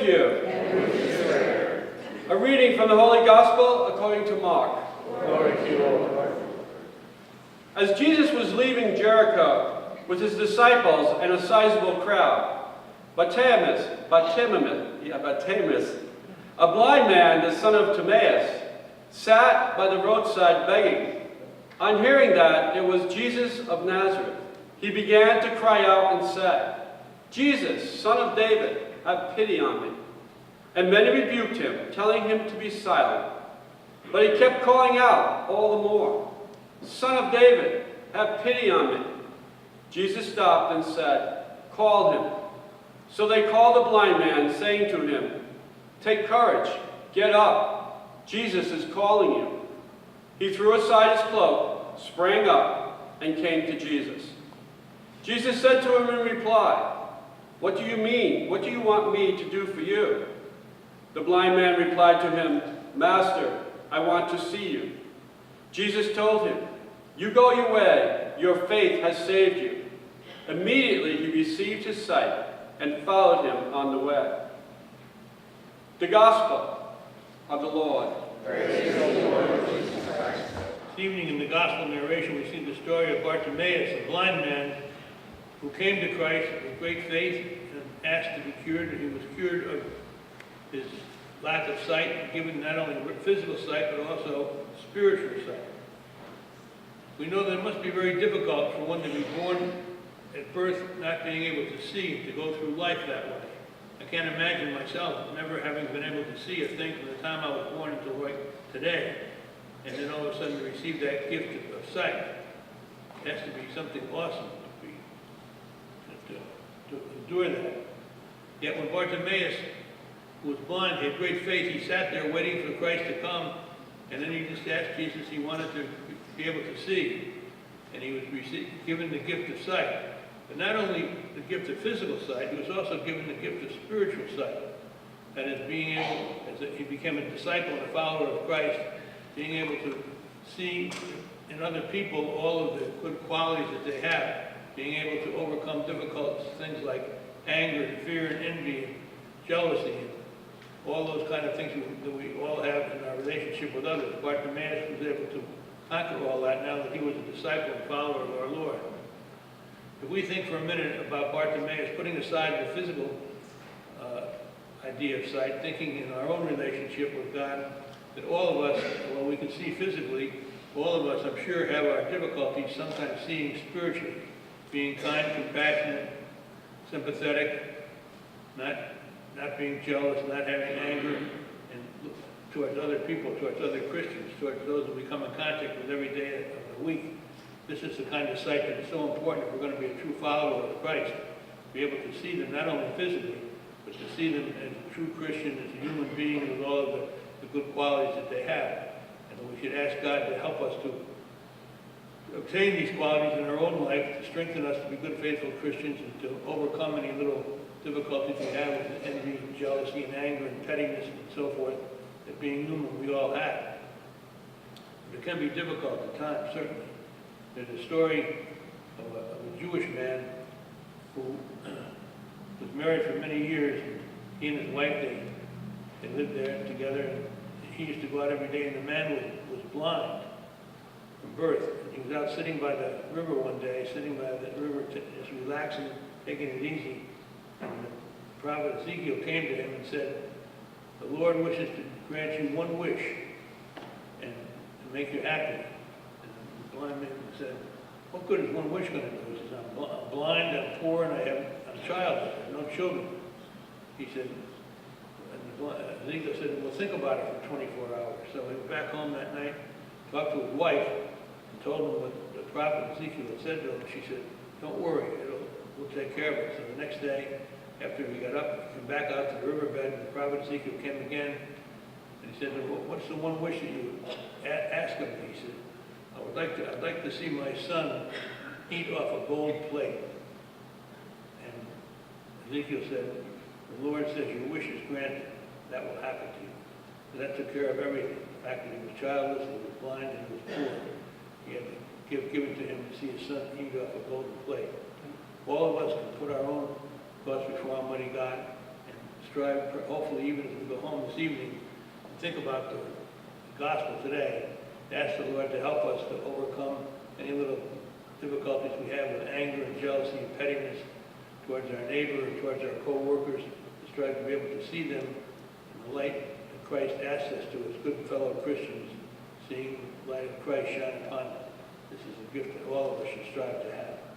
with you. And with your spirit. A reading from the Holy Gospel according to Mark. Glory to you, O Lord. As Jesus was leaving Jericho with his disciples and a sizable crowd, Bartimaeus, a blind man, the son of Timaeus, sat by the roadside begging. On hearing that it was Jesus of Nazareth, he began to cry out and said, "Jesus, Son of David, have pity on me." And many rebuked him, telling him to be silent. But he kept calling out all the more, "Son of David, have pity on me." Jesus stopped and said, "Call him." So they called the blind man, saying to him, "Take courage, get up. Jesus is calling you." He threw aside his cloak, sprang up, and came to Jesus. Jesus said to him in reply, "What do you mean? What do you want me to do for you?" The blind man replied to him, "Master, I want to see you." Jesus told him, "You go your way, your faith has saved you." Immediately he received his sight and followed him on the way. The Gospel of the Lord. Praise the Lord Jesus Christ. This evening in the Gospel narration we see the story of Bartimaeus, a blind man who came to Christ with great faith and asked to be cured, and he was cured of his lack of sight, given not only physical sight but also spiritual sight. We know that it must be very difficult for one to be born at birth not being able to see, to go through life that way. I can't imagine myself never having been able to see a thing from the time I was born until right today, and then all of a sudden to receive that gift of sight. It has to be something awesome to endure that. Yet when Bartimaeus, who was blind, had great faith, he sat there waiting for Christ to come, and then he just asked Jesus, he wanted to be able to see, and he was given the gift of sight. But not only the gift of physical sight, he was also given the gift of spiritual sight. That is, being able, he became a disciple and a follower of Christ, being able to see in other people all of the good qualities that they have, being able to overcome difficult things like anger and fear and envy and jealousy and all those kind of things that we all have in our relationship with others. Bartimaeus was able to conquer all that now that he was a disciple and follower of our Lord. If we think for a minute about Bartimaeus, putting aside the physical idea of sight, thinking in our own relationship with God, that all of us, while we can see physically, all of us, I'm sure, have our difficulties sometimes seeing spiritually, being kind, compassionate, sympathetic, not being jealous, not having anger and towards other people, towards other Christians, towards those that we come in contact with every day of the week. This is the kind of sight that is so important if we're going to be a true follower of Christ, be able to see them not only physically, but to see them as a true Christian, as a human being with all of the good qualities that they have. And we should ask God to help us to obtain these qualities in our own life, to strengthen us to be good, faithful Christians, and to overcome any little difficulties we have with envy, jealousy, and anger, and pettiness, and so forth, that being human we all have. But it can be difficult at times, certainly. There's a story of a Jewish man who was married for many years, and he and his wife, they lived there together, and he used to go out every day, and the man was blind from birth. And he was out sitting by the river one day, sitting by the river just relaxing, taking it easy, and the prophet Ezekiel came to him and said, "The Lord wishes to grant you one wish and to make you happy." And the blind man said, "What good is one wish going to do?" He says, I'm blind, I'm poor, and I'm childless, I have no children." He said, and Ezekiel said, "Well, think about it for 24 hours. So he went back home that night, talked to his wife, and told him what the prophet Ezekiel had said to him. She said, "Don't worry, we'll take care of it." So the next day, after he got up, he came back out to the riverbed, and the prophet Ezekiel came again, and he said, "What's the one wish that you ask of me?" He said, I'd like to see my son eat off a gold plate." And Ezekiel said, "The Lord says your wish is granted. That will happen to you." So that took care of everything. The fact that he was childless, he was blind, and he was poor. He had to give it to him to see his son eat off a golden plate. All of us can put our own thoughts before Almighty God and strive, hopefully even as we go home this evening, to think about the gospel today, to ask the Lord to help us to overcome any little difficulties we have with anger and jealousy and pettiness towards our neighbor and towards our co-workers, to strive to be able to see them in the light that Christ asks us to as good fellow Christians, seeing the light of Christ shine upon them. This is a gift that all of us should strive to have.